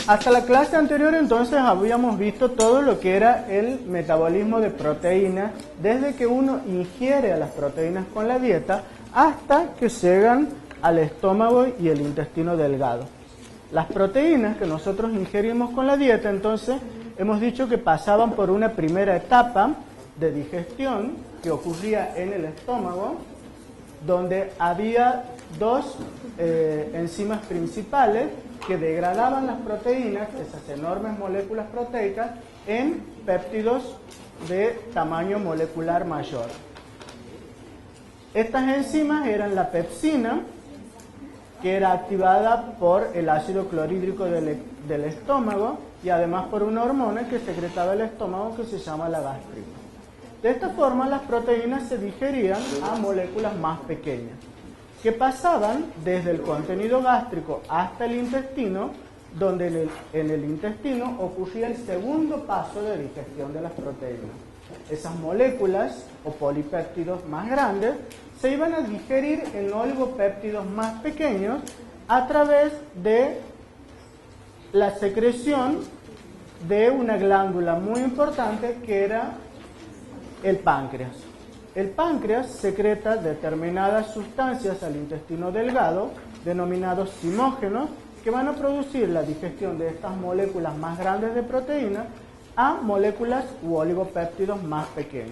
Hasta la clase anterior entonces habíamos visto todo lo que era el metabolismo de proteínas, desde que uno ingiere a las proteínas con la dieta hasta que llegan al estómago y el intestino delgado. Las proteínas que nosotros ingerimos con la dieta, entonces, hemos dicho que pasaban por una primera etapa de digestión que ocurría en el estómago, donde había dos enzimas principales que degradaban las proteínas, esas enormes moléculas proteicas, en péptidos de tamaño molecular mayor. Estas enzimas eran la pepsina, que era activada por el ácido clorhídrico del estómago y además por una hormona que secretaba el estómago que se llama la gastrina. De esta forma las proteínas se digerían a moléculas más pequeñas, que pasaban desde el contenido gástrico hasta el intestino, donde en el intestino ocurría el segundo paso de digestión de las proteínas. Esas moléculas o polipéptidos más grandes se iban a digerir en oligopéptidos más pequeños a través de la secreción de una glándula muy importante que era el páncreas. El páncreas secreta determinadas sustancias al intestino delgado, denominados zimógenos, que van a producir la digestión de estas moléculas más grandes de proteína a moléculas u oligopéptidos más pequeños.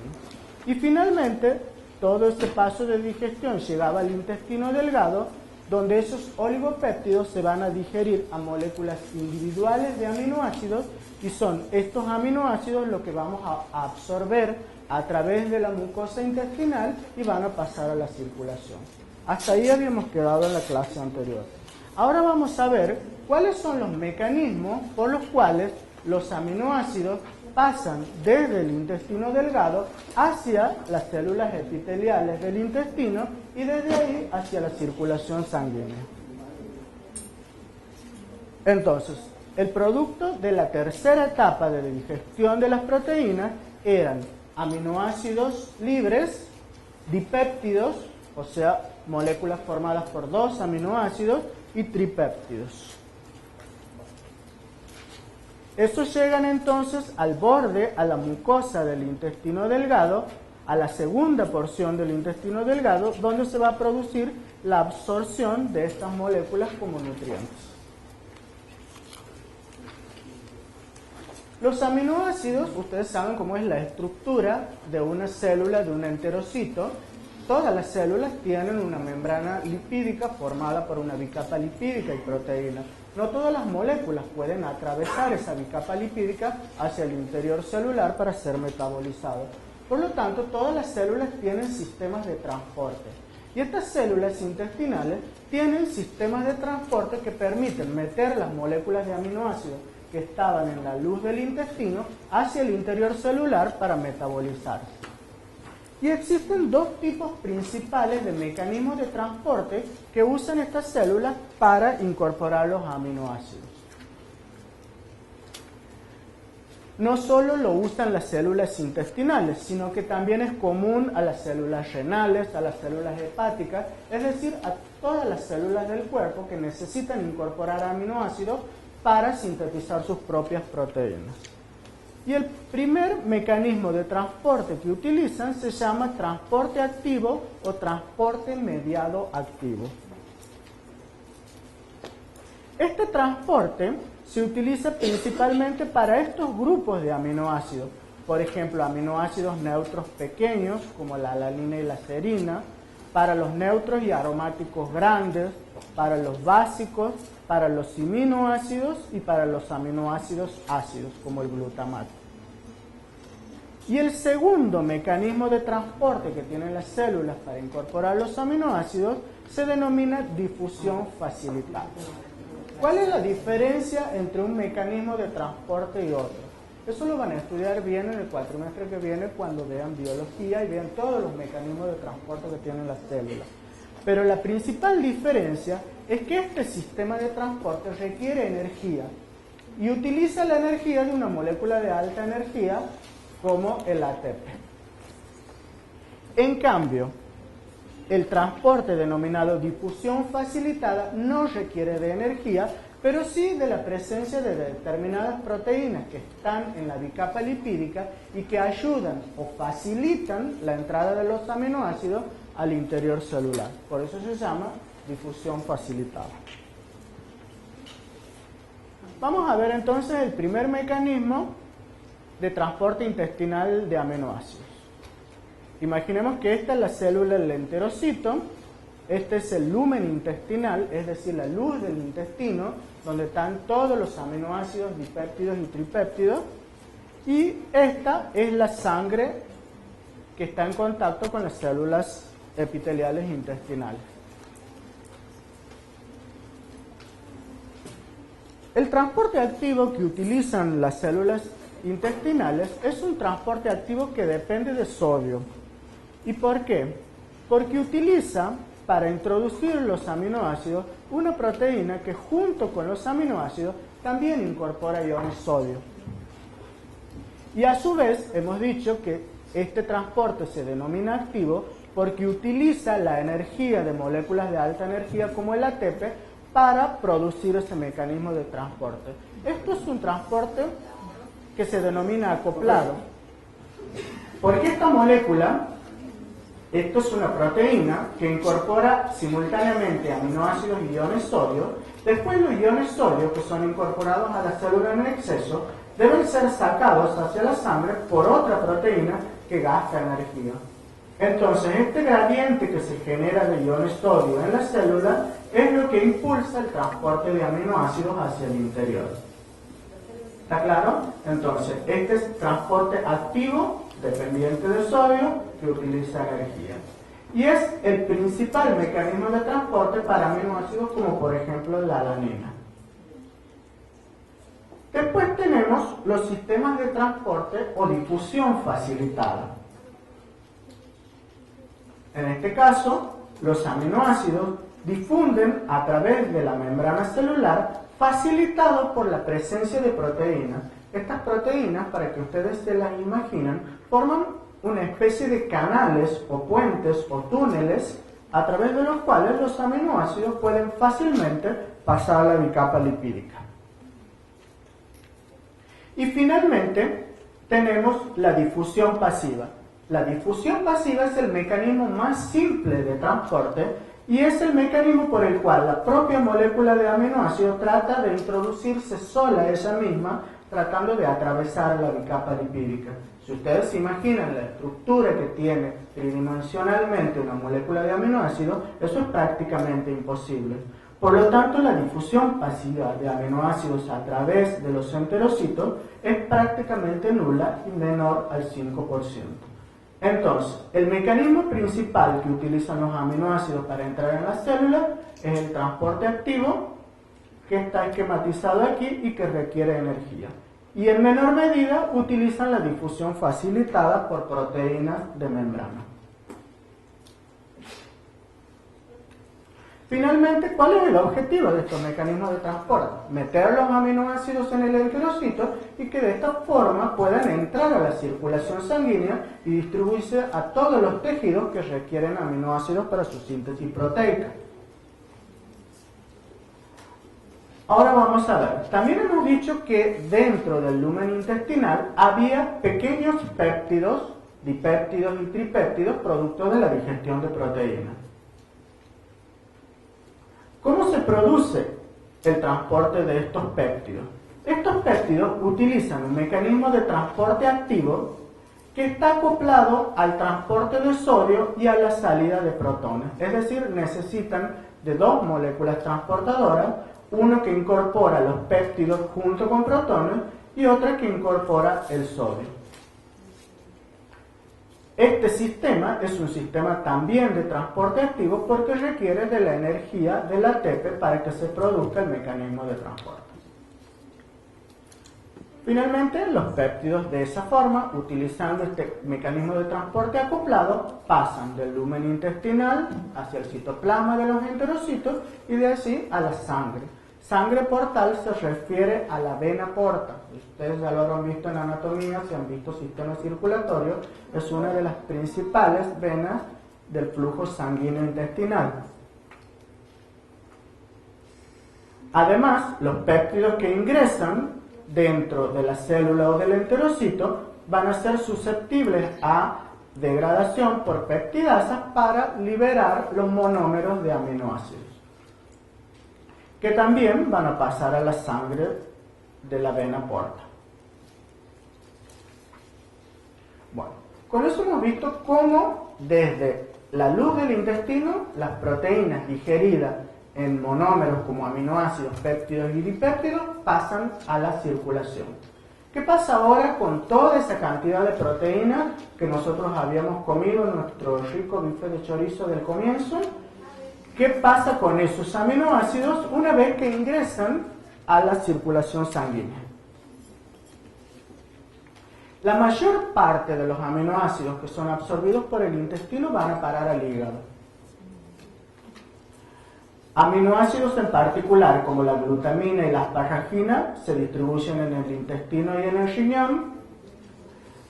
Y finalmente, todo este paso de digestión llegaba al intestino delgado, donde esos oligopéptidos se van a digerir a moléculas individuales de aminoácidos, y son estos aminoácidos los que vamos a absorber a través de la mucosa intestinal y van a pasar a la circulación. Hasta ahí habíamos quedado en la clase anterior. Ahora vamos a ver cuáles son los mecanismos por los cuales los aminoácidos pasan desde el intestino delgado hacia las células epiteliales del intestino y desde ahí hacia la circulación sanguínea. Entonces, el producto de la tercera etapa de digestión de las proteínas eran aminoácidos libres, dipéptidos, o sea, moléculas formadas por dos aminoácidos, y tripéptidos. Estos llegan entonces al borde, a la mucosa del intestino delgado, a la segunda porción del intestino delgado, donde se va a producir la absorción de estas moléculas como nutrientes. Los aminoácidos, ustedes saben cómo es la estructura de una célula, de un enterocito. Todas las células tienen una membrana lipídica formada por una bicapa lipídica y proteína. No todas las moléculas pueden atravesar esa bicapa lipídica hacia el interior celular para ser metabolizadas. Por lo tanto, todas las células tienen sistemas de transporte. Y estas células intestinales tienen sistemas de transporte que permiten meter las moléculas de aminoácidos que estaban en la luz del intestino hacia el interior celular para metabolizarse. Y existen dos tipos principales de mecanismos de transporte que usan estas células para incorporar los aminoácidos. No solo lo usan las células intestinales, sino que también es común a las células renales, a las células hepáticas, es decir, a todas las células del cuerpo que necesitan incorporar aminoácidos para sintetizar sus propias proteínas. Y el primer mecanismo de transporte que utilizan se llama transporte activo o transporte mediado activo. Este transporte se utiliza principalmente para estos grupos de aminoácidos. Por ejemplo, aminoácidos neutros pequeños como la alanina y la serina, para los neutros y aromáticos grandes, para los básicos, para los aminoácidos y para los aminoácidos ácidos, como el glutamato. Y el segundo mecanismo de transporte que tienen las células para incorporar los aminoácidos se denomina difusión facilitada. ¿Cuál es la diferencia entre un mecanismo de transporte y otro? Eso lo van a estudiar bien en el cuatrimestre que viene cuando vean biología y vean todos los mecanismos de transporte que tienen las células. Pero la principal diferencia es que este sistema de transporte requiere energía y utiliza la energía de una molécula de alta energía como el ATP. En cambio, el transporte denominado difusión facilitada no requiere de energía, pero sí de la presencia de determinadas proteínas que están en la bicapa lipídica y que ayudan o facilitan la entrada de los aminoácidos al interior celular. Por eso se llama difusión facilitada. Vamos a ver entonces el primer mecanismo de transporte intestinal de aminoácidos. Imaginemos que esta es la célula del enterocito, este es el lumen intestinal, es decir, la luz del intestino, donde están todos los aminoácidos, dipéptidos y tripéptidos, y esta es la sangre que está en contacto con las células epiteliales intestinales. El transporte activo que utilizan las células intestinales es un transporte activo que depende de sodio. ¿Y por qué? Porque utiliza para introducir los aminoácidos una proteína que junto con los aminoácidos también incorpora iones sodio. Y a su vez hemos dicho que este transporte se denomina activo porque utiliza la energía de moléculas de alta energía como el ATP para producir ese mecanismo de transporte. Esto es un transporte que se denomina acoplado. Porque esta molécula, esto es una proteína que incorpora simultáneamente aminoácidos y iones sodio. Después los iones sodio que son incorporados a la célula en exceso deben ser sacados hacia la sangre por otra proteína que gasta energía. Entonces este gradiente que se genera de iones sodio en la célula es lo que impulsa el transporte de aminoácidos hacia el interior. ¿Está claro? Entonces este es transporte activo dependiente de sodio que utiliza energía. Y es el principal mecanismo de transporte para aminoácidos como por ejemplo la alanina. Después tenemos los sistemas de transporte o difusión facilitada. En este caso, los aminoácidos difunden a través de la membrana celular facilitado por la presencia de proteínas. Estas proteínas, para que ustedes se las imaginen, forman una especie de canales o puentes o túneles a través de los cuales los aminoácidos pueden fácilmente pasar a la bicapa lipídica. Y finalmente tenemos la difusión pasiva. La difusión pasiva es el mecanismo más simple de transporte y es el mecanismo por el cual la propia molécula de aminoácido trata de introducirse sola ella misma, tratando de atravesar la bicapa lipídica. Si ustedes se imaginan la estructura que tiene tridimensionalmente una molécula de aminoácido, eso es prácticamente imposible. Por lo tanto, la difusión pasiva de aminoácidos a través de los enterocitos es prácticamente nula y menor al 5%. Entonces, el mecanismo principal que utilizan los aminoácidos para entrar en la célula es el transporte activo, que está esquematizado aquí y que requiere energía. Y en menor medida utilizan la difusión facilitada por proteínas de membrana. Finalmente, ¿cuál es el objetivo de estos mecanismos de transporte? Meter los aminoácidos en el enterocito y que de esta forma puedan entrar a la circulación sanguínea y distribuirse a todos los tejidos que requieren aminoácidos para su síntesis proteica. Ahora vamos a ver, también hemos dicho que dentro del lumen intestinal había pequeños péptidos, dipéptidos y tripéptidos producto de la digestión de proteínas. ¿Cómo se produce el transporte de estos péptidos? Estos péptidos utilizan un mecanismo de transporte activo que está acoplado al transporte de sodio y a la salida de protones. Es decir, necesitan de dos moléculas transportadoras, una que incorpora los péptidos junto con protones y otra que incorpora el sodio. Este sistema es un sistema también de transporte activo porque requiere de la energía del ATP para que se produzca el mecanismo de transporte. Finalmente, los péptidos de esa forma, utilizando este mecanismo de transporte acoplado, pasan del lumen intestinal hacia el citoplasma de los enterocitos y de allí a la sangre. Sangre portal se refiere a la vena porta. Ustedes ya lo habrán visto en anatomía, si han visto sistema circulatorio, es una de las principales venas del flujo sanguíneo intestinal. Además, los péptidos que ingresan dentro de la célula o del enterocito van a ser susceptibles a degradación por peptidasas para liberar los monómeros de aminoácidos, que también van a pasar a la sangre de la vena porta. Bueno, con eso hemos visto cómo desde la luz del intestino las proteínas digeridas en monómeros como aminoácidos, péptidos y dipéptidos pasan a la circulación. ¿Qué pasa ahora con toda esa cantidad de proteínas que nosotros habíamos comido en nuestro rico bife de chorizo del comienzo? ¿Qué pasa con esos aminoácidos una vez que ingresan a la circulación sanguínea? La mayor parte de los aminoácidos que son absorbidos por el intestino van a parar al hígado. Aminoácidos en particular, como la glutamina y la asparagina, se distribuyen en el intestino y en el riñón.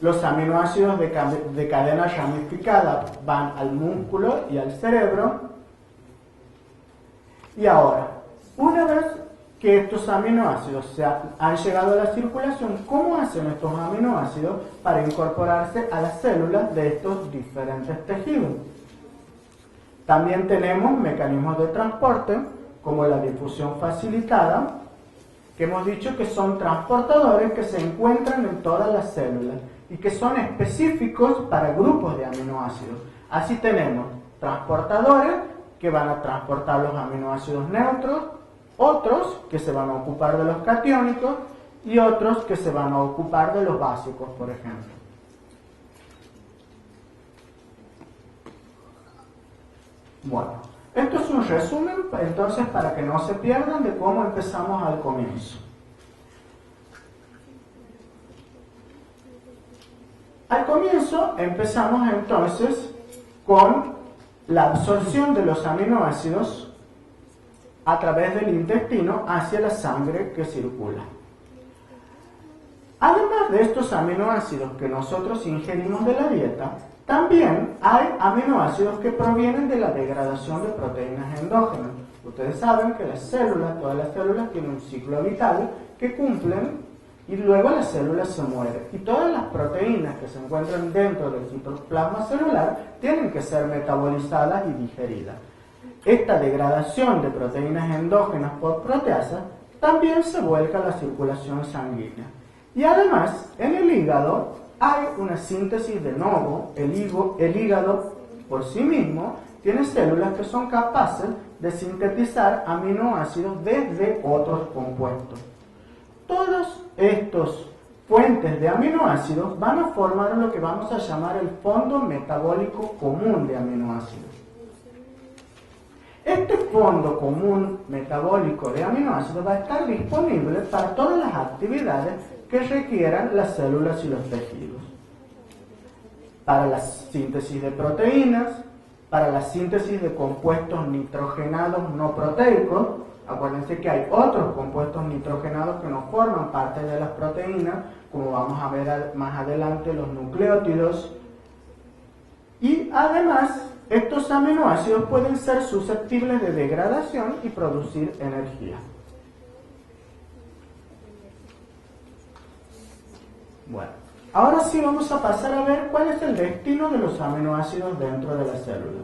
Los aminoácidos de cadena ramificada van al músculo y al cerebro. Y ahora, una vez que estos aminoácidos han llegado a la circulación, ¿cómo hacen estos aminoácidos para incorporarse a las células de estos diferentes tejidos? También tenemos mecanismos de transporte, como la difusión facilitada, que hemos dicho que son transportadores que se encuentran en todas las células y que son específicos para grupos de aminoácidos. Así tenemos transportadores que van a transportar los aminoácidos neutros, otros que se van a ocupar de los catiónicos y otros que se van a ocupar de los básicos, por ejemplo. Bueno, esto es un resumen, entonces, para que no se pierdan de cómo empezamos al comienzo. Al comienzo empezamos entonces con la absorción de los aminoácidos a través del intestino hacia la sangre que circula. Además de estos aminoácidos que nosotros ingerimos de la dieta, también hay aminoácidos que provienen de la degradación de proteínas endógenas. Ustedes saben que las células, todas las células tienen un ciclo vital que cumplen y luego la célula se muere. Y todas las proteínas que se encuentran dentro del citoplasma celular tienen que ser metabolizadas y digeridas. Esta degradación de proteínas endógenas por proteasas también se vuelca a la circulación sanguínea. Y además, en el hígado hay una síntesis de novo. El hígado por sí mismo tiene células que son capaces de sintetizar aminoácidos desde otros compuestos. Todos estos fuentes de aminoácidos van a formar lo que vamos a llamar el fondo metabólico común de aminoácidos. Este fondo común metabólico de aminoácidos va a estar disponible para todas las actividades que requieran las células y los tejidos. Para la síntesis de proteínas, para la síntesis de compuestos nitrogenados no proteicos. Acuérdense que hay otros compuestos nitrogenados que no forman parte de las proteínas, como vamos a ver más adelante, los nucleótidos. Y además, estos aminoácidos pueden ser susceptibles de degradación y producir energía. Bueno, ahora sí vamos a pasar a ver cuál es el destino de los aminoácidos dentro de la célula.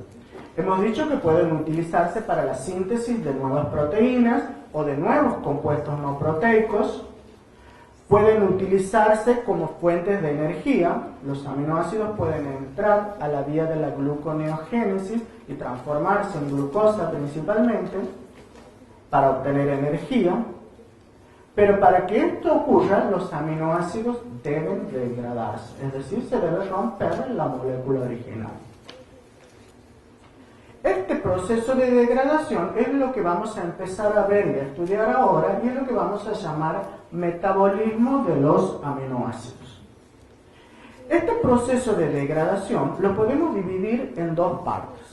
Hemos dicho que pueden utilizarse para la síntesis de nuevas proteínas o de nuevos compuestos no proteicos. Pueden utilizarse como fuentes de energía. Los aminoácidos pueden entrar a la vía de la gluconeogénesis y transformarse en glucosa principalmente para obtener energía. Pero para que esto ocurra, los aminoácidos deben degradarse, es decir, se debe romper la molécula original. Este proceso de degradación es lo que vamos a empezar a ver y a estudiar ahora, y es lo que vamos a llamar metabolismo de los aminoácidos. Este proceso de degradación lo podemos dividir en dos partes.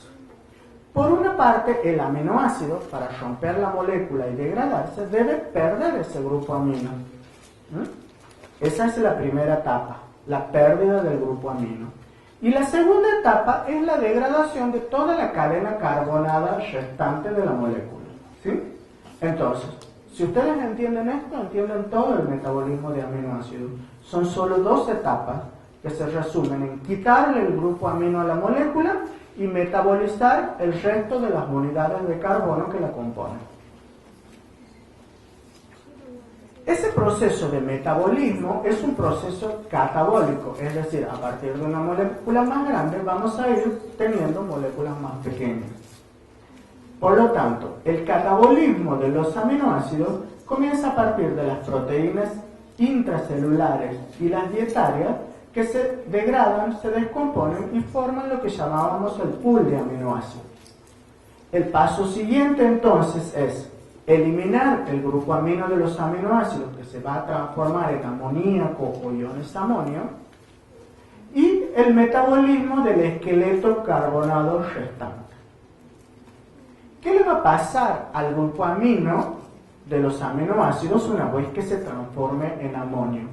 Por una parte, el aminoácido, para romper la molécula y degradarse, debe perder ese grupo amino. Esa es la primera etapa, la pérdida del grupo amino. Y la segunda etapa es la degradación de toda la cadena carbonada restante de la molécula, ¿sí? Entonces, si ustedes entienden esto, entienden todo el metabolismo de aminoácidos. Son solo dos etapas que se resumen en quitarle el grupo amino a la molécula y metabolizar el resto de las unidades de carbono que la componen. Ese proceso de metabolismo es un proceso catabólico, es decir, a partir de una molécula más grande vamos a ir teniendo moléculas más pequeñas. Por lo tanto, el catabolismo de los aminoácidos comienza a partir de las proteínas intracelulares y las dietarias que se degradan, se descomponen y forman lo que llamábamos el pool de aminoácidos. El paso siguiente entonces es eliminar el grupo amino de los aminoácidos que se va a transformar en amoníaco o iones amonio y el metabolismo del esqueleto carbonado restante. ¿Qué le va a pasar al grupo amino de los aminoácidos una vez que se transforme en amonio?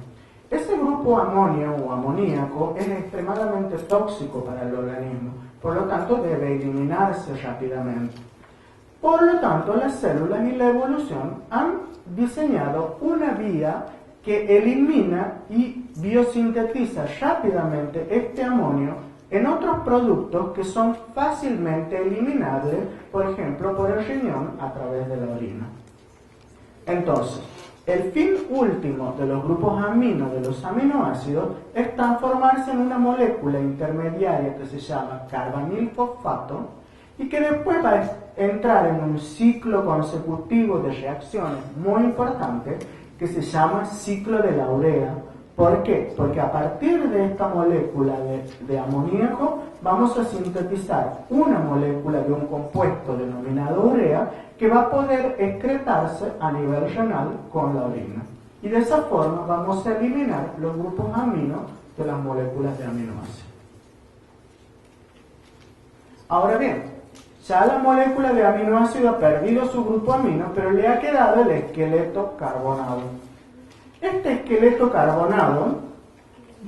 Ese grupo amonio o amoníaco es extremadamente tóxico para el organismo, por lo tanto debe eliminarse rápidamente. Por lo tanto, las células y la evolución han diseñado una vía que elimina y biosintetiza rápidamente este amonio en otros productos que son fácilmente eliminables, por ejemplo, por el riñón a través de la orina. Entonces, el fin último de los grupos amino de los aminoácidos es transformarse en una molécula intermediaria que se llama carbamilfosfato y que después va a entrar en un ciclo consecutivo de reacciones muy importante que se llama ciclo de la urea. ¿Por qué? Porque a partir de esta molécula de amoníaco vamos a sintetizar una molécula de un compuesto denominado urea que va a poder excretarse a nivel renal con la orina. Y de esa forma vamos a eliminar los grupos amino de las moléculas de aminoácidos. Ahora bien, ya la molécula de aminoácido ha perdido su grupo amino, pero le ha quedado el esqueleto carbonado. Este esqueleto carbonado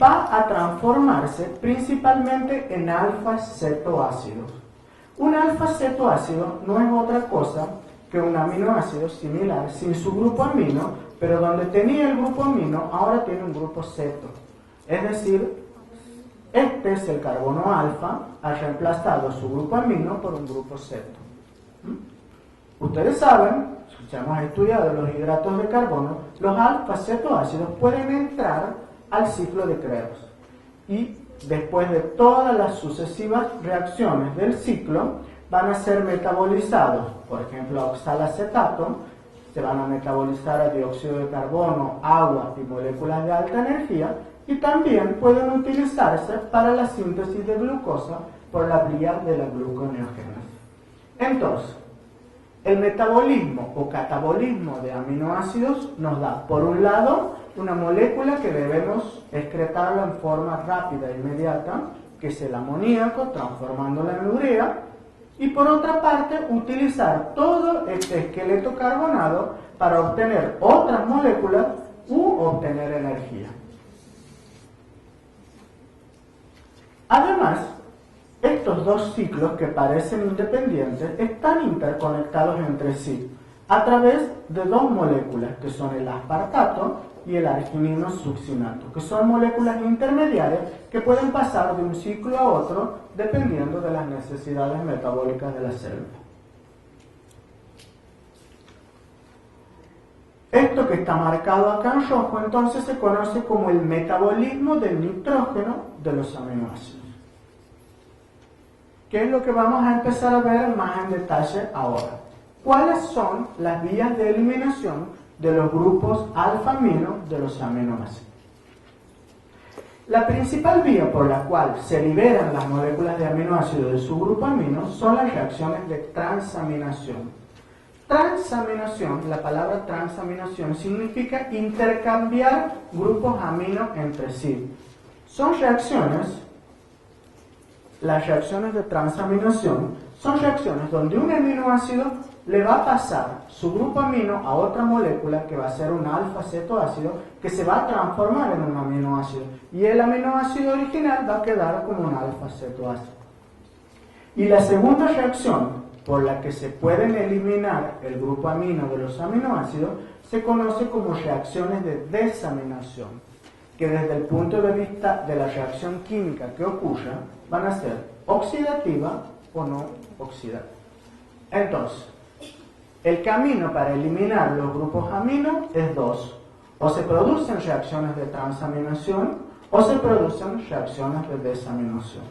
va a transformarse principalmente en alfa-cetoácidos. Un alfa-cetoácido no es otra cosa que un aminoácido similar sin su grupo amino, pero donde tenía el grupo amino ahora tiene un grupo ceto. Es decir, este es el carbono alfa, ha reemplazado su grupo amino por un grupo ceto. Ustedes saben, ya hemos estudiado los hidratos de carbono, los alfa-cetoácidos pueden entrar al ciclo de Krebs y después de todas las sucesivas reacciones del ciclo van a ser metabolizados, por ejemplo a oxalacetato, se van a metabolizar a dióxido de carbono, agua y moléculas de alta energía y también pueden utilizarse para la síntesis de glucosa por la vía de la gluconeogénesis. Entonces, el metabolismo o catabolismo de aminoácidos nos da, por un lado, una molécula que debemos excretarla en forma rápida e inmediata, que es el amoníaco, transformándola en urea, y por otra parte, utilizar todo este esqueleto carbonado para obtener otras moléculas u obtener energía. Además, estos dos ciclos que parecen independientes están interconectados entre sí a través de dos moléculas que son el aspartato y el arginino succinato, que son moléculas intermediarias que pueden pasar de un ciclo a otro dependiendo de las necesidades metabólicas de la célula. Esto que está marcado acá en rojo entonces se conoce como el metabolismo del nitrógeno de los aminoácidos. ¿Qué es lo que vamos a empezar a ver más en detalle ahora? ¿Cuáles son las vías de eliminación de los grupos alfa-amino de los aminoácidos? La principal vía por la cual se liberan las moléculas de aminoácidos de su grupo amino son las reacciones de transaminación. Transaminación, la palabra transaminación significa intercambiar grupos amino entre sí. Son reacciones. Las reacciones de transaminación son reacciones donde un aminoácido le va a pasar su grupo amino a otra molécula que va a ser un alfa-cetoácido que se va a transformar en un aminoácido. Y el aminoácido original va a quedar como un alfa-cetoácido. Y la segunda reacción por la que se pueden eliminar el grupo amino de los aminoácidos se conoce como reacciones de desaminación, que desde el punto de vista de la reacción química que ocurra van a ser oxidativa o no oxidativa. Entonces, el camino para eliminar los grupos amino es dos: o se producen reacciones de transaminación o se producen reacciones de desaminación.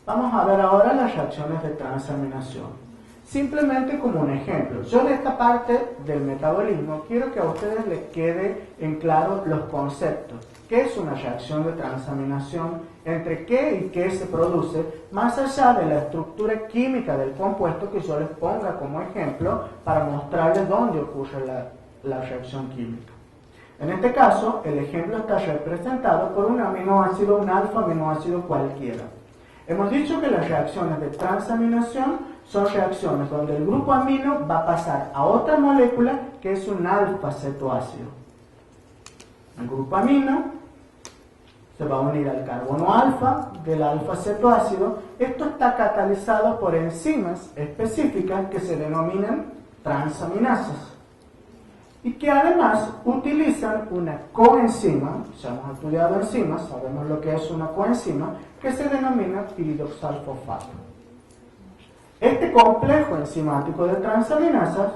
Vamos a ver ahora las reacciones de transaminación. Simplemente como un ejemplo, yo de esta parte del metabolismo quiero que a ustedes les quede en claro los conceptos. ¿Qué es una reacción de transaminación? ¿Entre qué y qué se produce? Más allá de la estructura química del compuesto que yo les ponga como ejemplo para mostrarles dónde ocurre la reacción química. En este caso, el ejemplo está representado por un aminoácido, un alfa-aminoácido cualquiera. Hemos dicho que las reacciones de transaminación son reacciones donde el grupo amino va a pasar a otra molécula que es un alfa-cetoácido. El grupo amino se va a unir al carbono alfa del alfa-cetoácido. Esto está catalizado por enzimas específicas que se denominan transaminasas y que además utilizan una coenzima. Ya hemos estudiado enzimas, sabemos lo que es una coenzima, que se denomina piridoxalfosfato. Este complejo enzimático de transaminasas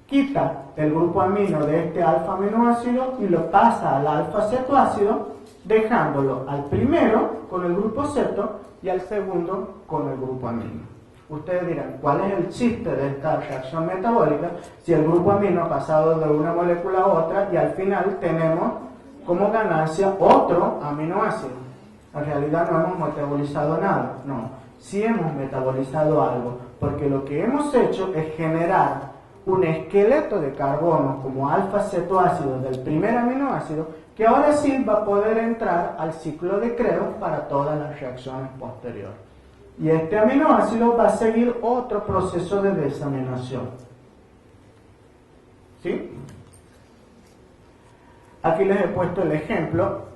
quita el grupo amino de este alfa-aminoácido y lo pasa al alfa-cetoácido, dejándolo al primero con el grupo ceto y al segundo con el grupo amino. Ustedes dirán, ¿cuál es el chiste de esta reacción metabólica si el grupo amino ha pasado de una molécula a otra y al final tenemos como ganancia otro aminoácido? En realidad no hemos metabolizado nada, no, sí hemos metabolizado algo, porque lo que hemos hecho es generar un esqueleto de carbono como alfa-cetoácido del primer aminoácido que ahora sí va a poder entrar al ciclo de Krebs para todas las reacciones posteriores. Y este aminoácido va a seguir otro proceso de desaminación. ¿Sí? Aquí les he puesto el ejemplo.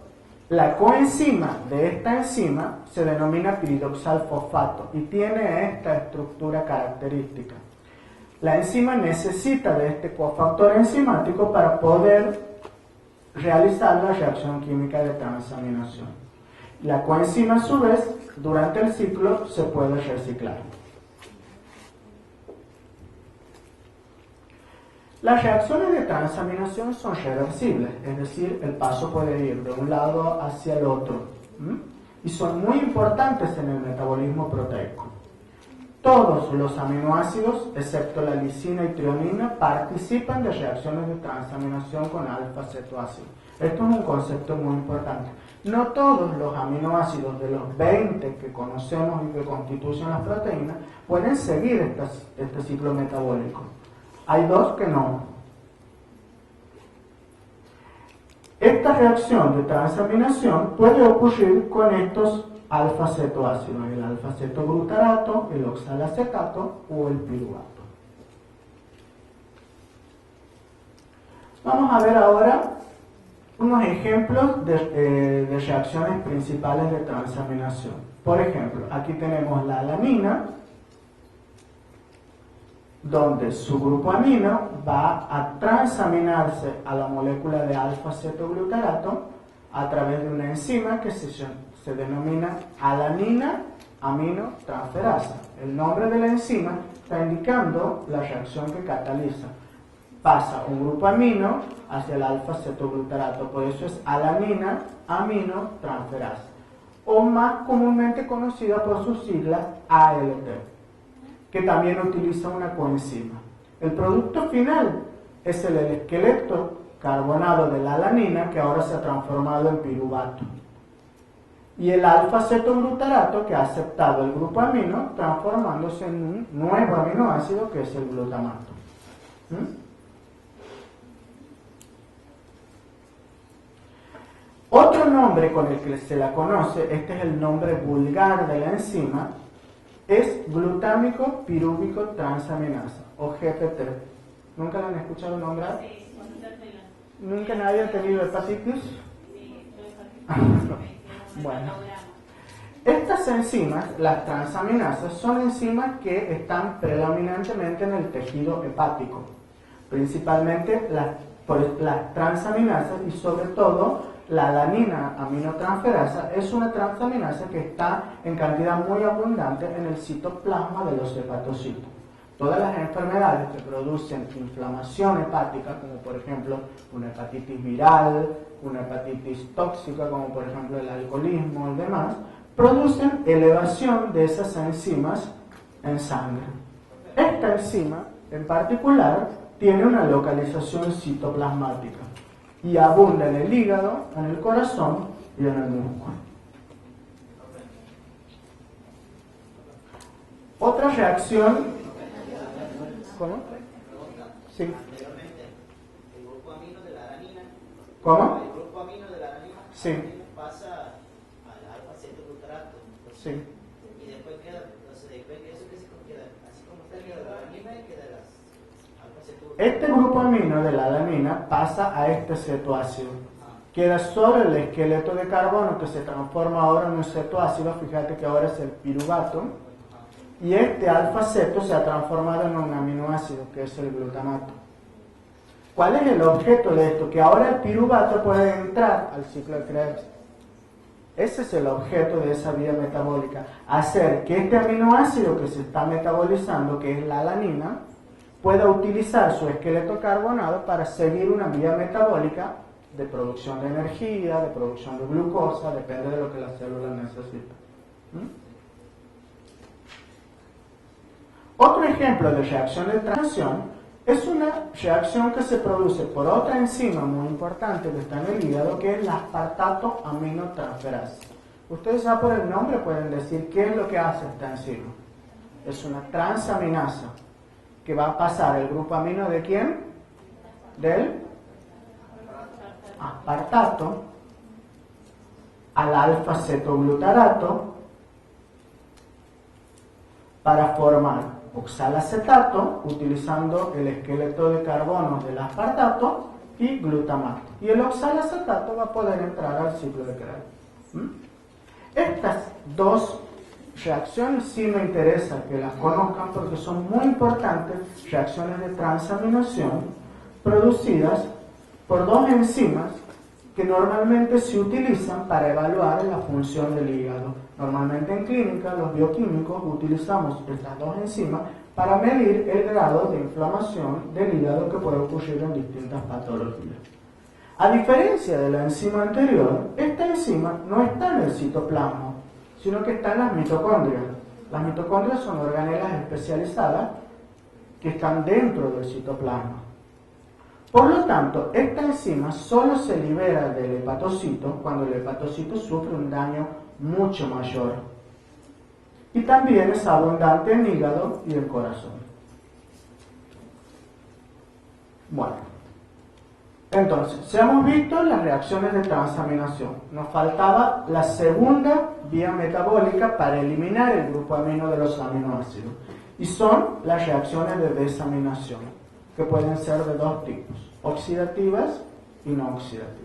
La coenzima de esta enzima se denomina piridoxalfosfato y tiene esta estructura característica. La enzima necesita de este cofactor enzimático para poder realizar la reacción química de transaminación. La coenzima, a su vez, durante el ciclo se puede reciclar. Las reacciones de transaminación son reversibles, es decir, el paso puede ir de un lado hacia el otro, y son muy importantes en el metabolismo proteico. Todos los aminoácidos, excepto la lisina y trionina, participan de reacciones de transaminación con alfa-cetoácido. Esto es un concepto muy importante. No todos los aminoácidos de los 20 que conocemos y que constituyen las proteínas pueden seguir este ciclo metabólico. Hay dos que no. Esta reacción de transaminación puede ocurrir con estos alfa-cetoácidos, el alfa-cetoglutarato, el oxalacetato o el piruvato. Vamos a ver ahora unos ejemplos de reacciones principales de transaminación. Por ejemplo, aquí tenemos la alanina, donde su grupo amino va a transaminarse a la molécula de alfa-cetoglutarato a través de una enzima que se denomina alanina aminotransferasa. El nombre de la enzima está indicando la reacción que cataliza. Pasa un grupo amino hacia el alfa-cetoglutarato, por eso es alanina aminotransferasa, o más comúnmente conocida por sus siglas ALT, que también utiliza una coenzima. El producto final es el esqueleto carbonado de la alanina que ahora se ha transformado en piruvato. Y el alfa-cetoglutarato que ha aceptado el grupo amino transformándose en un nuevo aminoácido que es el glutamato. Otro nombre con el que se la conoce, este es el nombre vulgar de la enzima, es glutámico pirúvico transaminasa, o GPT. ¿Nunca la han escuchado nombrar? ¿Nunca nadie ha tenido hepatitis? Bueno, estas enzimas, las transaminasas, son enzimas que están predominantemente en el tejido hepático, principalmente las transaminasas y sobre todo la alanina aminotransferasa es una transaminasa que está en cantidad muy abundante en el citoplasma de los hepatocitos. Todas las enfermedades que producen inflamación hepática, como por ejemplo una hepatitis viral, una hepatitis tóxica, como por ejemplo el alcoholismo y demás, producen elevación de esas enzimas en sangre. Esta enzima en particular tiene una localización citoplasmática y abunda en el hígado, en el corazón y en el músculo. Otra reacción. ¿Cómo? Sí. El grupo amino de la alanina. ¿Cómo? El grupo amino de la alanina. Sí. Pasa al alfa-cetoglutarato. Sí. Y después queda, entonces después que eso queda, así como está queda la alanina, queda las alfa-cetoglutarato. Este grupo amino de la alanina pasa a este cetoácido. Queda solo el esqueleto de carbono que se transforma ahora en un cetoácido. Fíjate que ahora es el piruvato. Y este alfa-ceto se ha transformado en un aminoácido, que es el glutamato. ¿Cuál es el objeto de esto? Que ahora el piruvato puede entrar al ciclo de Krebs. Ese es el objeto de esa vía metabólica. Hacer que este aminoácido que se está metabolizando, que es la alanina, pueda utilizar su esqueleto carbonado para seguir una vía metabólica de producción de energía, de producción de glucosa, depende de lo que la célula necesita. Otro ejemplo de reacción de transición es una reacción que se produce por otra enzima muy importante que está en el hígado, que es la aspartato aminotransferasa. Ustedes ya por el nombre pueden decir qué es lo que hace esta enzima. Es una transaminasa que va a pasar el grupo amino ¿de quién? Del aspartato al alfa-cetoglutarato para formar oxalacetato, utilizando el esqueleto de carbono del aspartato y glutamato. Y el oxalacetato va a poder entrar al ciclo de Krebs. Estas dos reacciones sí me interesa que las conozcan porque son muy importantes, reacciones de transaminación producidas por dos enzimas que normalmente se utilizan para evaluar la función del hígado. Normalmente en clínica los bioquímicos utilizamos estas dos enzimas para medir el grado de inflamación del hígado que puede ocurrir en distintas patologías. A diferencia de la enzima anterior, esta enzima no está en el citoplasma, sino que está en las mitocondrias. Las mitocondrias son organelas especializadas que están dentro del citoplasma. Por lo tanto, esta enzima solo se libera del hepatocito cuando el hepatocito sufre un daño mucho mayor. Y también es abundante en hígado y en corazón. Bueno, entonces, ya hemos visto las reacciones de transaminación. Nos faltaba la segunda vía metabólica para eliminar el grupo amino de los aminoácidos. Y son las reacciones de desaminación, que pueden ser de dos tipos, oxidativas y no oxidativas.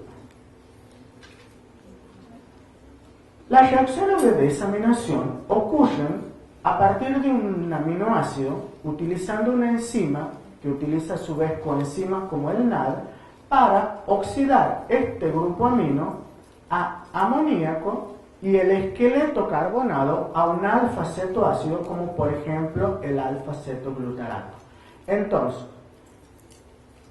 Las reacciones de desaminación ocurren a partir de un aminoácido utilizando una enzima que utiliza a su vez coenzimas como el NAD para oxidar este grupo amino a amoníaco y el esqueleto carbonado a un alfa-cetoácido como por ejemplo el alfa-cetoglutarato. Entonces,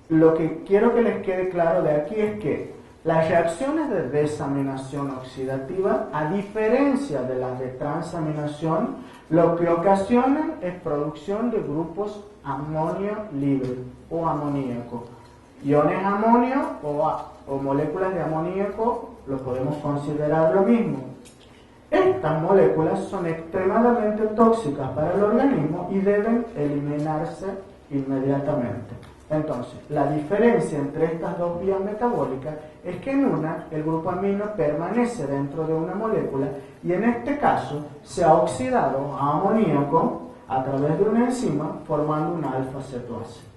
lo que quiero que les quede claro de aquí es que las reacciones de desaminación oxidativa, a diferencia de las de transaminación, lo que ocasionan es producción de grupos amonio libre o amoníaco. Iones amonio o moléculas de amoníaco lo podemos considerar lo mismo. Estas moléculas son extremadamente tóxicas para el organismo y deben eliminarse inmediatamente. Entonces, la diferencia entre estas dos vías metabólicas es que en una el grupo amino permanece dentro de una molécula y en este caso se ha oxidado a amoníaco a través de una enzima formando un alfa-cetoácido.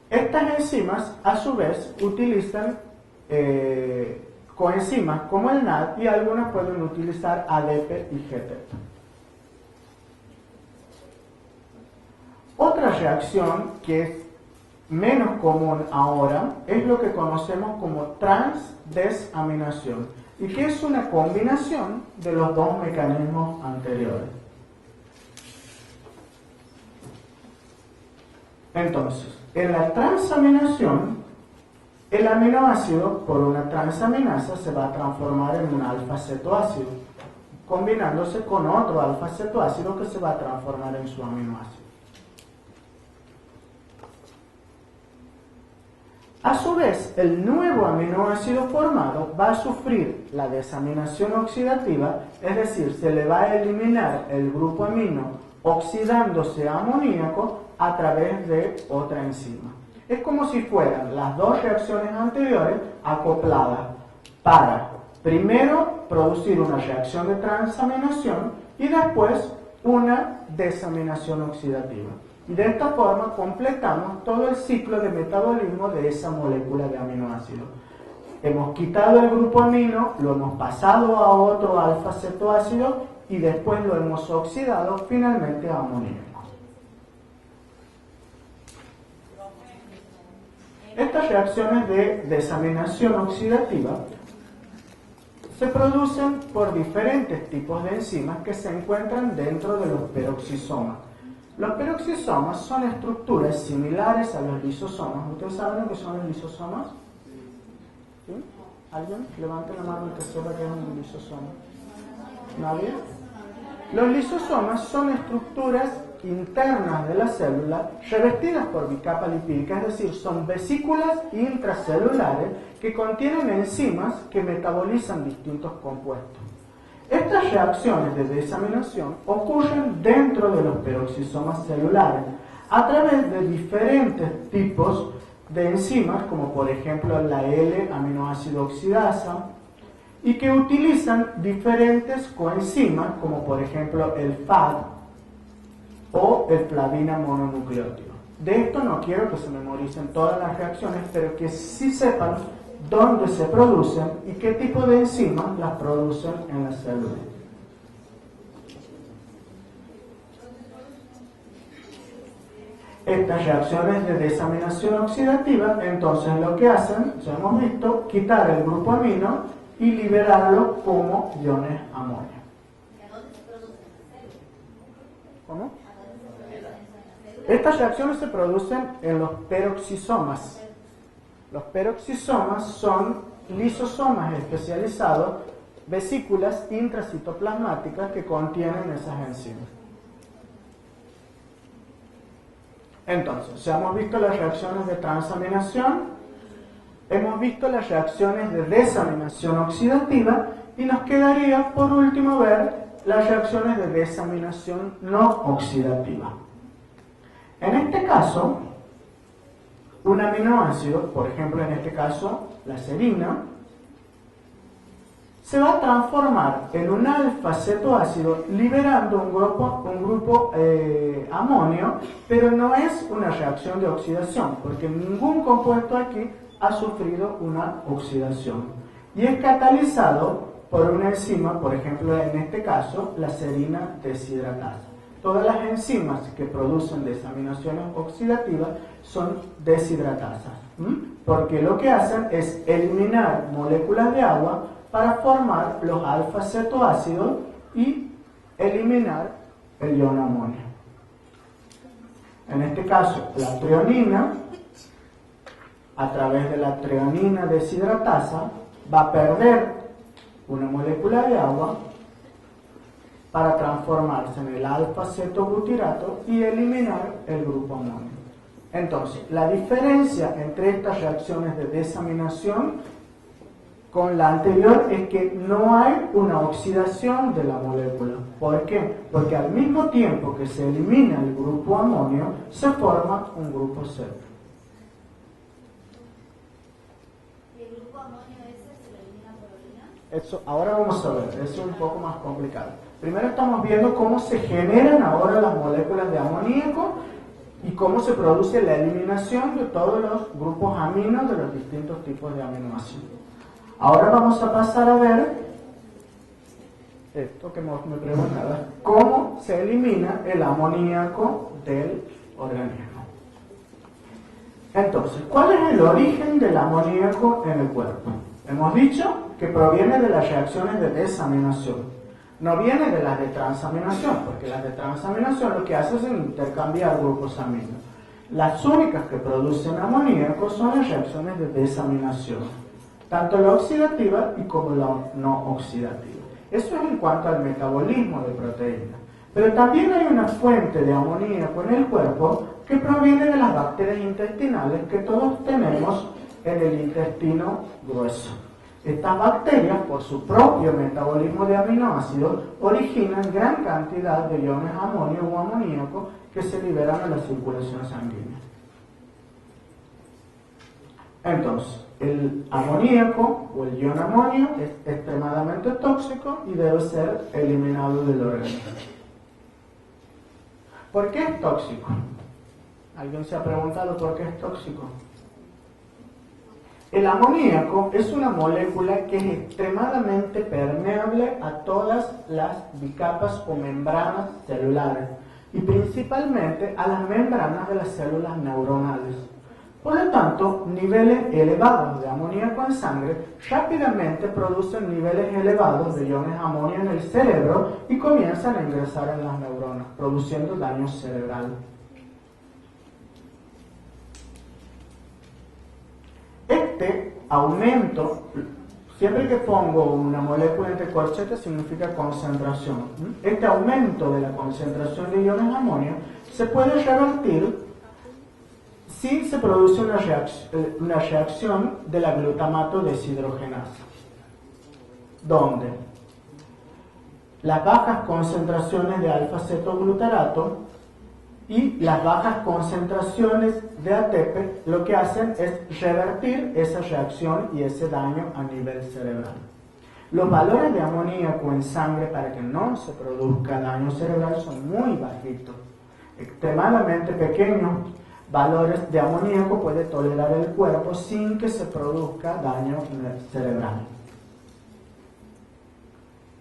Estas enzimas a su vez utilizan coenzimas como el NAD y algunas pueden utilizar ADP y GTP. Otra reacción que es menos común ahora es lo que conocemos como transdesaminación y que es una combinación de los dos mecanismos anteriores. Entonces, en la transaminación, el aminoácido por una transaminasa se va a transformar en un alfa-cetoácido, combinándose con otro alfa-cetoácido que se va a transformar en su aminoácido. A su vez, el nuevo aminoácido formado va a sufrir la desaminación oxidativa, es decir, se le va a eliminar el grupo amino oxidándose a amoníaco a través de otra enzima. Es como si fueran las dos reacciones anteriores acopladas para primero producir una reacción de transaminación y después una desaminación oxidativa. Y de esta forma completamos todo el ciclo de metabolismo de esa molécula de aminoácido. Hemos quitado el grupo amino, lo hemos pasado a otro alfa-cetoácido y después lo hemos oxidado finalmente a amoníaco. Estas reacciones de desaminación oxidativa se producen por diferentes tipos de enzimas que se encuentran dentro de los peroxisomas. Los peroxisomas son estructuras similares a los lisosomas. ¿Ustedes saben lo que son los lisosomas? ¿Sí? ¿Alguien? Levante la mano y que sepa que es un lisosoma. ¿Nadie? Los lisosomas son estructuras internas de la célula revestidas por bicapa lipídica, es decir, son vesículas intracelulares que contienen enzimas que metabolizan distintos compuestos. Estas reacciones de desaminación ocurren dentro de los peroxisomas celulares a través de diferentes tipos de enzimas, como por ejemplo la L-aminoácido oxidasa, y que utilizan diferentes coenzimas, como por ejemplo el FAD o el flavina mononucleótido. De esto no quiero que se memoricen todas las reacciones, pero que sí sepan dónde se producen y qué tipo de enzimas las producen en la célula. Estas reacciones de desaminación oxidativa, entonces lo que hacen, ya hemos visto, quitar el grupo amino y liberarlo como iones amonio. ¿Cómo? Estas reacciones se producen en los peroxisomas. Los peroxisomas son lisosomas especializados, vesículas intracitoplasmáticas que contienen esas enzimas. Entonces, ya hemos visto las reacciones de transaminación, hemos visto las reacciones de desaminación oxidativa y nos quedaría por último ver las reacciones de desaminación no oxidativa. En este caso, un aminoácido, por ejemplo en este caso la serina, se va a transformar en un alfa-cetoácido liberando un grupo amonio, pero no es una reacción de oxidación, porque ningún compuesto aquí ha sufrido una oxidación. Y es catalizado por una enzima, por ejemplo en este caso, la serina deshidratasa. Todas las enzimas que producen desaminaciones oxidativas son deshidratasas, porque lo que hacen es eliminar moléculas de agua para formar los alfa-cetoácidos y eliminar el ion amonio. En este caso, la treonina, a través de la treonina deshidratasa, va a perder una molécula de agua para transformarse en el alfa-cetobutirato y eliminar el grupo amonio. Entonces, la diferencia entre estas reacciones de desaminación con la anterior es que no hay una oxidación de la molécula. ¿Por qué? Porque al mismo tiempo que se elimina el grupo amonio, se forma un grupo Z. ¿Y el grupo amonio ese se lo elimina por orina? Eso, ahora vamos a ver, eso es un poco más complicado. Primero estamos viendo cómo se generan ahora las moléculas de amoníaco y cómo se produce la eliminación de todos los grupos aminos de los distintos tipos de aminoácidos. Ahora vamos a pasar a ver esto que me preguntaba, cómo se elimina el amoníaco del organismo. Entonces, ¿cuál es el origen del amoníaco en el cuerpo? Hemos dicho que proviene de las reacciones de desaminación. No viene de las de transaminación, porque las de transaminación lo que hacen es intercambiar grupos aminos. Las únicas que producen amoníaco son las reacciones de desaminación, tanto la oxidativa y como la no oxidativa. Eso es en cuanto al metabolismo de proteínas. Pero también hay una fuente de amoníaco en el cuerpo que proviene de las bacterias intestinales que todos tenemos en el intestino grueso. Estas bacterias, por su propio metabolismo de aminoácidos, originan gran cantidad de iones amonio o amoníaco que se liberan a la circulación sanguínea. Entonces, el amoníaco o el ion amonio es extremadamente tóxico y debe ser eliminado del organismo. ¿Por qué es tóxico? ¿Alguien se ha preguntado por qué es tóxico? El amoníaco es una molécula que es extremadamente permeable a todas las bicapas o membranas celulares y principalmente a las membranas de las células neuronales. Por lo tanto, niveles elevados de amoníaco en sangre rápidamente producen niveles elevados de iones amonio en el cerebro y comienzan a ingresar en las neuronas, produciendo daño cerebral. Este aumento, siempre que pongo una molécula entre corchetes, significa concentración. Este aumento de la concentración de iones amonio se puede revertir si se produce una reacción de la glutamato deshidrogenasa, donde las bajas concentraciones de alfa-cetoglutarato y las bajas concentraciones de ATP lo que hacen es revertir esa reacción y ese daño a nivel cerebral. Los valores de amoníaco en sangre para que no se produzca daño cerebral son muy bajitos, extremadamente pequeños. Valores de amoníaco puede tolerar el cuerpo sin que se produzca daño cerebral.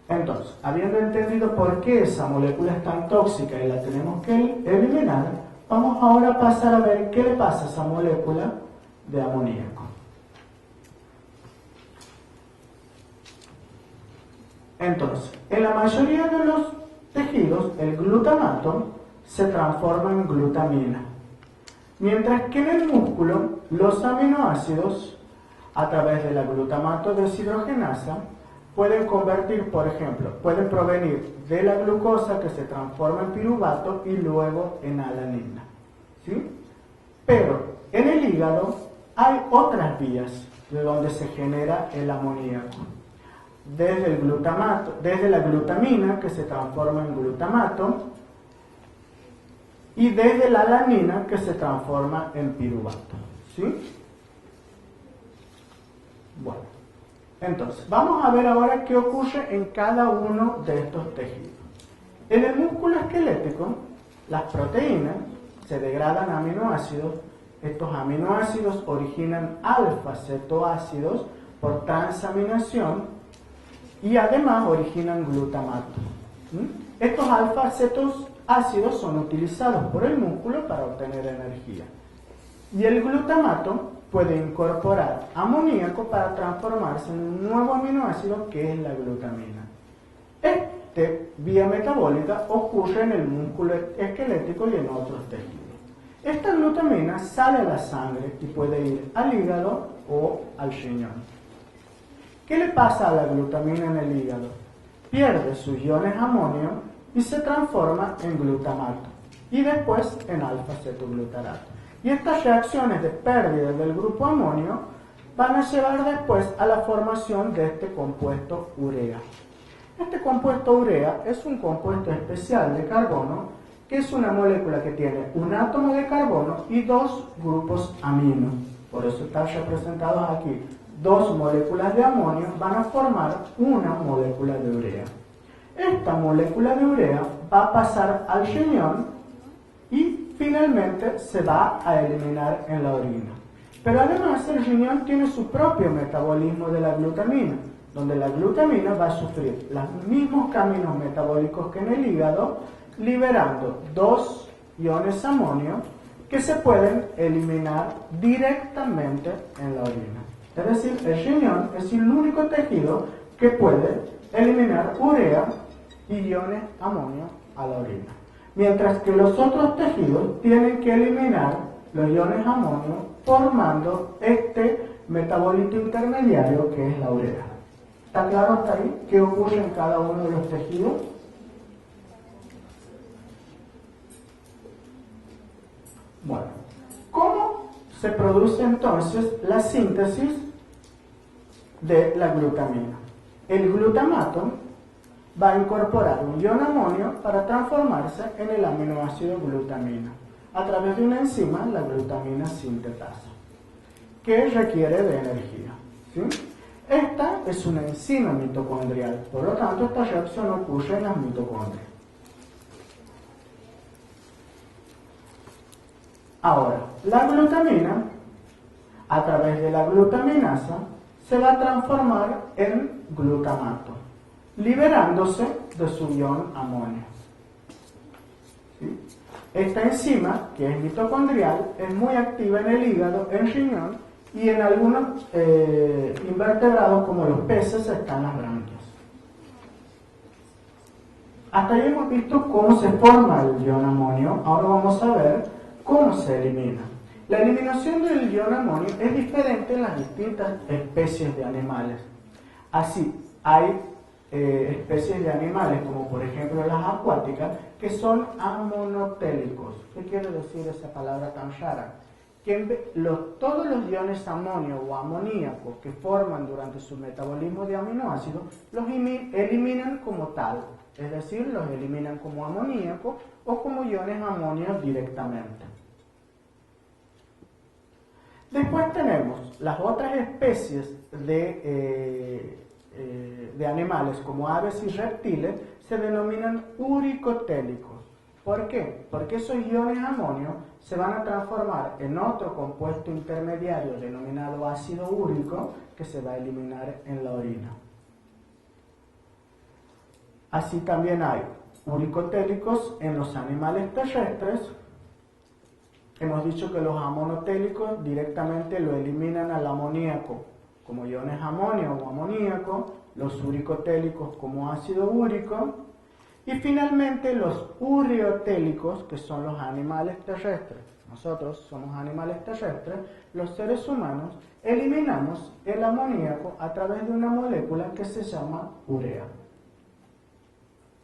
Entonces, habiendo entendido por qué esa molécula es tan tóxica y la tenemos que eliminar, vamos ahora a pasar a ver qué le pasa a esa molécula de amoníaco. Entonces, en la mayoría de los tejidos, el glutamato se transforma en glutamina. Mientras que en el músculo, los aminoácidos, a través de la glutamato deshidrogenasa, pueden convertir, por ejemplo, pueden provenir de la glucosa que se transforma en piruvato y luego en alanina. ¿Sí? Pero en el hígado hay otras vías de donde se genera el amoníaco. Desde el glutamato, desde la glutamina que se transforma en glutamato, y desde la alanina que se transforma en piruvato. ¿Sí? Bueno, entonces, vamos a ver ahora qué ocurre en cada uno de estos tejidos. En el músculo esquelético, las proteínas se degradan a aminoácidos. Estos aminoácidos originan alfa-cetoácidos por transaminación y además originan glutamato. Estos alfa-cetoácidos son utilizados por el músculo para obtener energía. Y el glutamato puede incorporar amoníaco para transformarse en un nuevo aminoácido que es la glutamina. Esta vía metabólica ocurre en el músculo esquelético y en otros tejidos. Esta glutamina sale a la sangre y puede ir al hígado o al riñón. ¿Qué le pasa a la glutamina en el hígado? Pierde sus iones amonio y se transforma en glutamato y después en alfa-cetoglutarato. Y estas reacciones de pérdida del grupo amonio van a llevar después a la formación de este compuesto urea. Este compuesto urea es un compuesto especial de carbono, que es una molécula que tiene un átomo de carbono y dos grupos amino. Por eso están representados aquí. Dos moléculas de amonio van a formar una molécula de urea. Esta molécula de urea va a pasar al riñón y finalmente se va a eliminar en la orina. Pero además el riñón tiene su propio metabolismo de la glutamina, donde la glutamina va a sufrir los mismos caminos metabólicos que en el hígado, liberando dos iones amonio que se pueden eliminar directamente en la orina. Es decir, el riñón es el único tejido que puede eliminar urea y iones amonio a la orina. Mientras que los otros tejidos tienen que eliminar los iones amonio formando este metabolito intermediario que es la urea. ¿Está claro hasta ahí qué ocurre en cada uno de los tejidos? Bueno, ¿cómo se produce entonces la síntesis de la glutamina? El glutamato va a incorporar un ion amonio para transformarse en el aminoácido glutamina a través de una enzima, la glutamina sintetasa, que requiere de energía. ¿Sí? Esta es una enzima mitocondrial, por lo tanto esta reacción ocurre en las mitocondrias. Ahora, la glutamina, a través de la glutaminasa, se va a transformar en glutamato, liberándose de su ion amonio. ¿Sí? Esta enzima, que es mitocondrial, es muy activa en el hígado, en riñón y en algunos invertebrados como los peces están las branquias. Hasta ahí hemos visto cómo se forma el ion amonio. Ahora vamos a ver cómo se elimina. La eliminación del ion amonio es diferente en las distintas especies de animales. Así, hay especies de animales, como por ejemplo las acuáticas, que son amonotélicos. ¿Qué quiere decir esa palabra tan rara? Que todos los iones amonio o amoníaco que forman durante su metabolismo de aminoácidos los eliminan como tal, es decir, los eliminan como amoníaco o como iones amonio directamente. Después tenemos las otras especies de animales como aves y reptiles, se denominan uricotélicos. ¿Por qué? Porque esos iones amonio se van a transformar en otro compuesto intermediario denominado ácido úrico que se va a eliminar en la orina. Así también hay uricotélicos en los animales terrestres. Hemos dicho que los amonotélicos directamente lo eliminan al amoníaco como iones amonio o amoníaco, los uricotélicos como ácido úrico, y finalmente los uriotélicos, que son los animales terrestres. Nosotros somos animales terrestres, los seres humanos eliminamos el amoníaco a través de una molécula que se llama urea.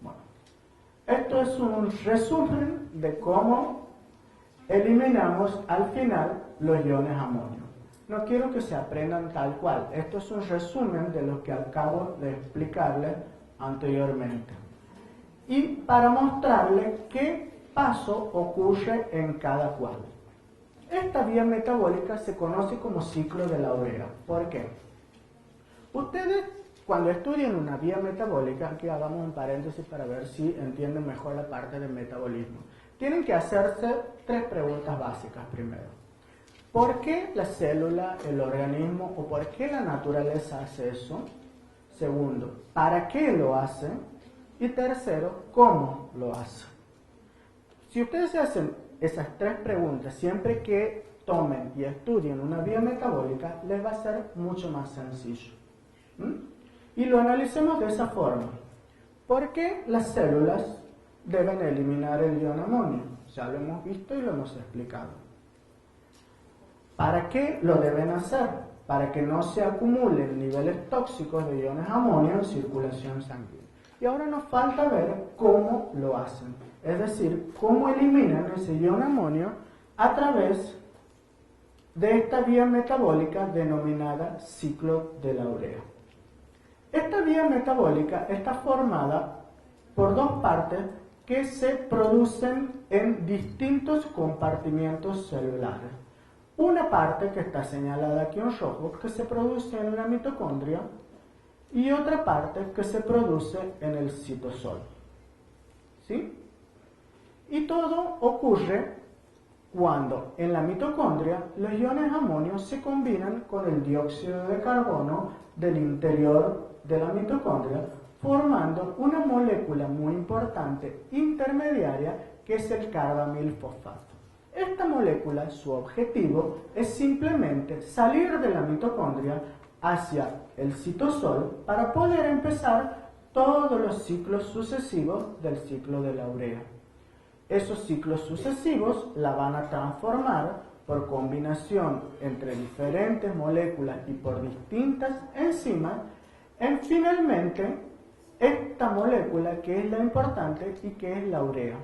Bueno, esto es un resumen de cómo eliminamos al final los iones amonio. No quiero que se aprendan tal cual. Esto es un resumen de lo que acabo de explicarles anteriormente. Y para mostrarles qué paso ocurre en cada cual. Esta vía metabólica se conoce como ciclo de la urea. ¿Por qué? Ustedes, cuando estudian una vía metabólica, aquí hagamos un paréntesis para ver si entienden mejor la parte del metabolismo, tienen que hacerse tres preguntas básicas primero. ¿Por qué la célula, el organismo o por qué la naturaleza hace eso? Segundo, ¿para qué lo hace? Y tercero, ¿cómo lo hace? Si ustedes se hacen esas tres preguntas siempre que tomen y estudien una vía metabólica, les va a ser mucho más sencillo. Y lo analicemos de esa forma. ¿Por qué las células deben eliminar el ion amonio? Ya lo hemos visto y lo hemos explicado. ¿Para qué lo deben hacer? Para que no se acumulen niveles tóxicos de iones amonio en circulación sanguínea. Y ahora nos falta ver cómo lo hacen. Es decir, cómo eliminan ese ion amonio a través de esta vía metabólica denominada ciclo de la urea. Esta vía metabólica está formada por dos partes que se producen en distintos compartimientos celulares. Una parte que está señalada aquí en rojo, que se produce en la mitocondria, y otra parte que se produce en el citosol. ¿Sí? Y todo ocurre cuando en la mitocondria los iones amonio se combinan con el dióxido de carbono del interior de la mitocondria, formando una molécula muy importante intermediaria que es el carbamilfosfato. Esta molécula, su objetivo es simplemente salir de la mitocondria hacia el citosol para poder empezar todos los ciclos sucesivos del ciclo de la urea. Esos ciclos sucesivos la van a transformar por combinación entre diferentes moléculas y por distintas enzimas en finalmente esta molécula que es la importante y que es la urea.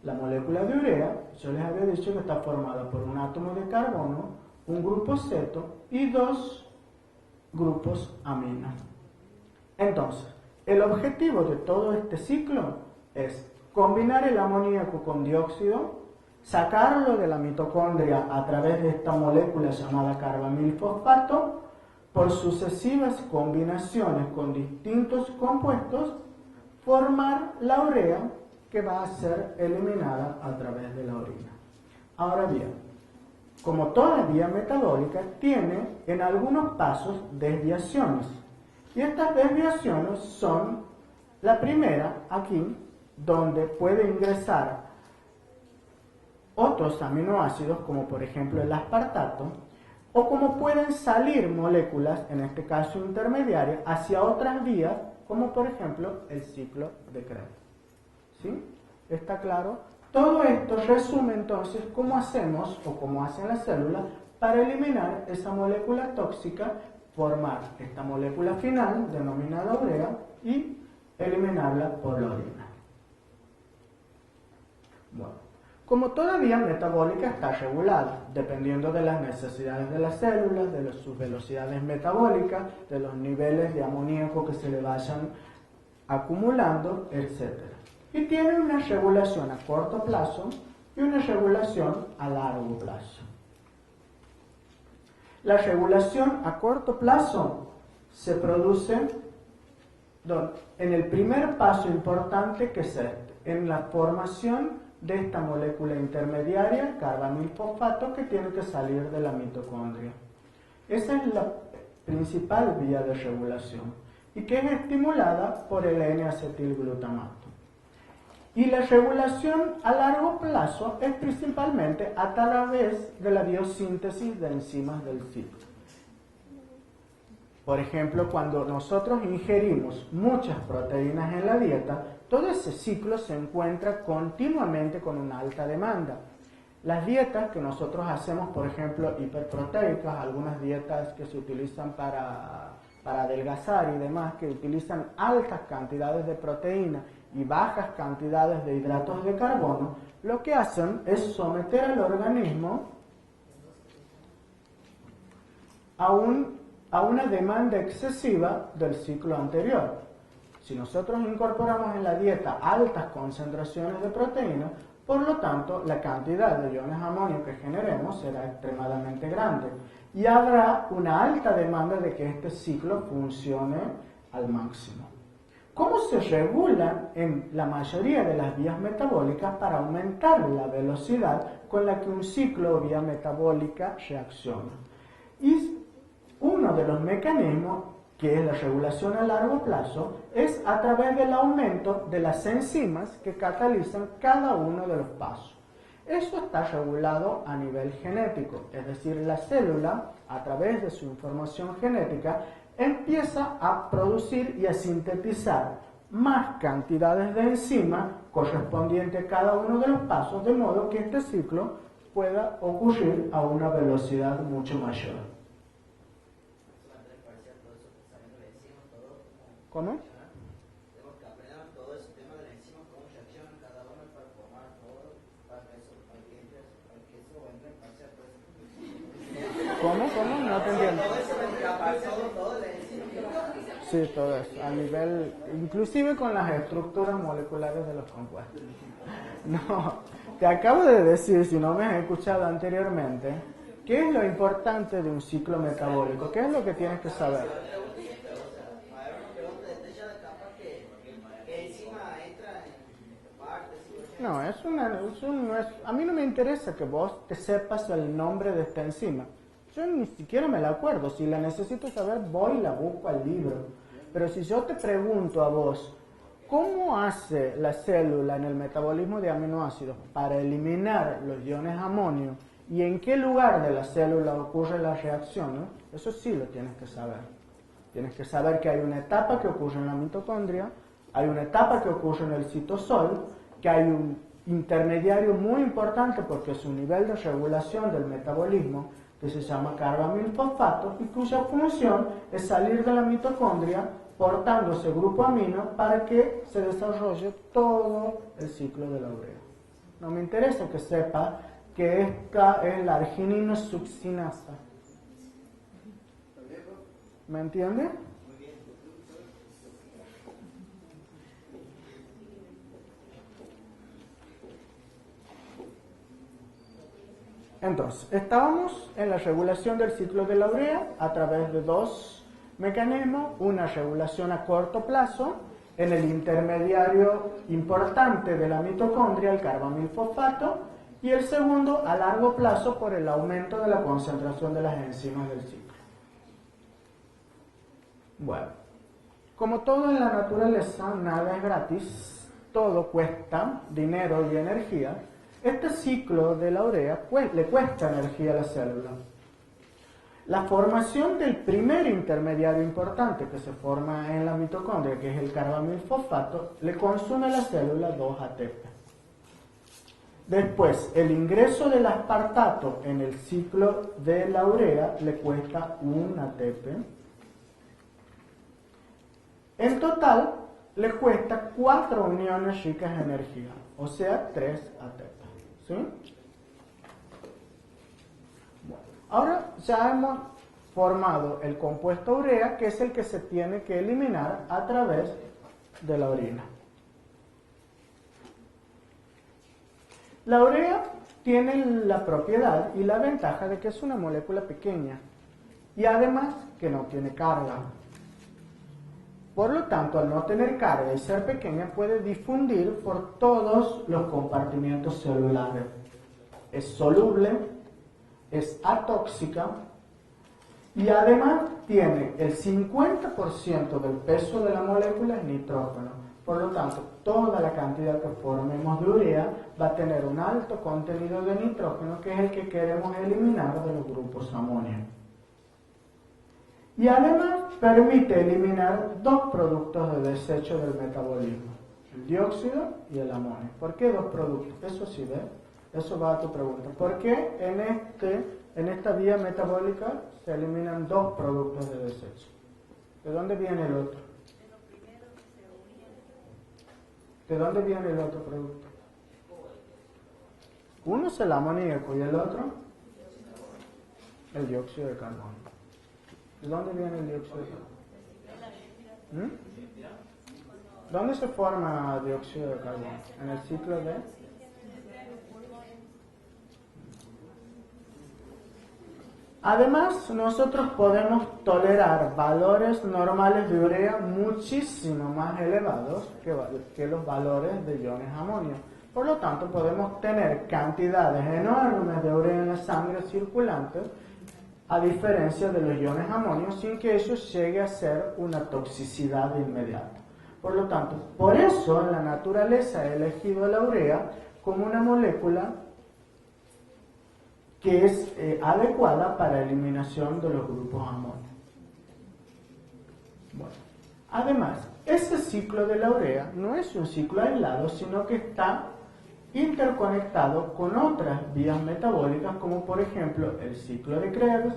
La molécula de urea, yo les había dicho que está formada por un átomo de carbono, un grupo ceto y dos grupos amino. Entonces, el objetivo de todo este ciclo es combinar el amoníaco con dióxido, sacarlo de la mitocondria a través de esta molécula llamada carbamilfosfato, por sucesivas combinaciones con distintos compuestos, formar la urea que va a ser eliminada a través de la orina. Ahora bien, como toda vía metabólica, tiene en algunos pasos desviaciones. Y estas desviaciones son, la primera aquí, donde puede ingresar otros aminoácidos, como por ejemplo el aspartato, o como pueden salir moléculas, en este caso intermediarias, hacia otras vías, como por ejemplo el ciclo de Krebs. ¿Sí? ¿Está claro? Todo esto resume entonces cómo hacemos, o cómo hacen las células, para eliminar esa molécula tóxica, formar esta molécula final, denominada urea, y eliminarla por la orina. Bueno, como toda vía metabólica está regulada, dependiendo de las necesidades de las células, de sus velocidades metabólicas, de los niveles de amoníaco que se le vayan acumulando, etc. Y tiene una regulación a corto plazo y una regulación a largo plazo. La regulación a corto plazo se produce en el primer paso importante, que es en la formación de esta molécula intermediaria, carbamilfosfato, que tiene que salir de la mitocondria. Esa es la principal vía de regulación y que es estimulada por el N-acetilglutamato. Y la regulación a largo plazo es principalmente a través de la biosíntesis de enzimas del ciclo. Por ejemplo, cuando nosotros ingerimos muchas proteínas en la dieta, todo ese ciclo se encuentra continuamente con una alta demanda. Las dietas que nosotros hacemos, por ejemplo, hiperproteicas, algunas dietas que se utilizan para adelgazar y demás, que utilizan altas cantidades de proteína y bajas cantidades de hidratos de carbono, lo que hacen es someter al organismo a una demanda excesiva del ciclo anterior. Si nosotros incorporamos en la dieta altas concentraciones de proteína, por lo tanto, la cantidad de iones amonio que generemos será extremadamente grande y habrá una alta demanda de que este ciclo funcione al máximo. ¿Cómo se regulan en la mayoría de las vías metabólicas para aumentar la velocidad con la que un ciclo o vía metabólica reacciona? Y uno de los mecanismos, que es la regulación a largo plazo, es a través del aumento de las enzimas que catalizan cada uno de los pasos. Eso está regulado a nivel genético, es decir, la célula, a través de su información genética, empieza a producir y a sintetizar más cantidades de enzimas correspondientes a cada uno de los pasos, de modo que este ciclo pueda ocurrir a una velocidad mucho mayor. ¿Cómo? Tenemos que aprender todo ese tema de la enzima, cómo reaccionan cada uno para formar todo, para que eso entre en parcial. ¿Cómo? No te entiendo. Todo eso me todo la enzima. Sí, todo eso, a nivel, inclusive con las estructuras moleculares de los compuestos. No, te acabo de decir, si no me has escuchado anteriormente, ¿qué es lo importante de un ciclo metabólico? ¿Qué es lo que tienes que saber? No, a mí no me interesa que vos te sepas el nombre de esta enzima. Yo ni siquiera me la acuerdo. Si la necesito saber, voy y la busco al libro. Pero si yo te pregunto a vos, ¿cómo hace la célula en el metabolismo de aminoácidos para eliminar los iones amonio? ¿Y en qué lugar de la célula ocurre la reacción? ¿No? Eso sí lo tienes que saber. Tienes que saber que hay una etapa que ocurre en la mitocondria, hay una etapa que ocurre en el citosol, que hay un intermediario muy importante porque es un nivel de regulación del metabolismo que se llama carbamilfosfato y cuya función es salir de la mitocondria portando ese grupo amino para que se desarrolle todo el ciclo de la urea. No me interesa que sepa que esta es la arginina succinasa. ¿Me entiende? Entonces, estábamos en la regulación del ciclo de la urea a través de dos mecanismos, una regulación a corto plazo en el intermediario importante de la mitocondria, el carbamilfosfato, y el segundo a largo plazo por el aumento de la concentración de las enzimas del ciclo. Bueno, como todo en la naturaleza, nada es gratis, todo cuesta dinero y energía. Este ciclo de la urea le cuesta energía a la célula. La formación del primer intermediario importante que se forma en la mitocondria, que es el carbamilfosfato, le consume a la célula 2 ATP. Después, el ingreso del aspartato en el ciclo de la urea le cuesta 1 ATP. En total, le cuesta 4 uniones ricas en energía, o sea, 3 ATP. ¿Sí? Bueno, ahora ya hemos formado el compuesto urea, que es el que se tiene que eliminar a través de la orina. La urea tiene la propiedad y la ventaja de que es una molécula pequeña y además que no tiene carga. Por lo tanto, al no tener carga y ser pequeña, puede difundir por todos los compartimientos celulares. Es soluble, es atóxica y además tiene el 50% del peso de la molécula en nitrógeno. Por lo tanto, toda la cantidad que formemos de urea va a tener un alto contenido de nitrógeno, que es el que queremos eliminar de los grupos amonio. Y además permite eliminar 2 productos de desecho del metabolismo, el dióxido y el amonio. ¿Por qué 2 productos? Eso sí, ¿ves? Eso va a tu pregunta. ¿Por qué en esta vía metabólica se eliminan 2 productos de desecho? ¿De dónde viene el otro? ¿De dónde viene el otro producto? Uno es el amoníaco y el otro el dióxido de carbono. ¿De dónde viene el dióxido de carbono? ¿Dónde se forma dióxido de carbono? ¿En el ciclo de? Además, nosotros podemos tolerar valores normales de urea muchísimo más elevados que los valores de iones amonio. Por lo tanto, podemos tener cantidades enormes de urea en la sangre circulante, a diferencia de los iones amonio, sin que eso llegue a ser una toxicidad inmediata. Por lo tanto, por eso en la naturaleza he elegido la urea como una molécula que es adecuada para eliminación de los grupos amonio. Bueno, además, ese ciclo de la urea no es un ciclo aislado, sino que está interconectado con otras vías metabólicas, como por ejemplo el ciclo de Krebs,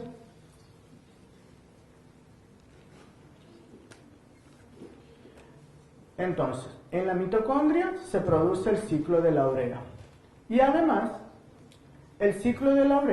entonces, en la mitocondria se produce el ciclo de la urea y además el ciclo de la urea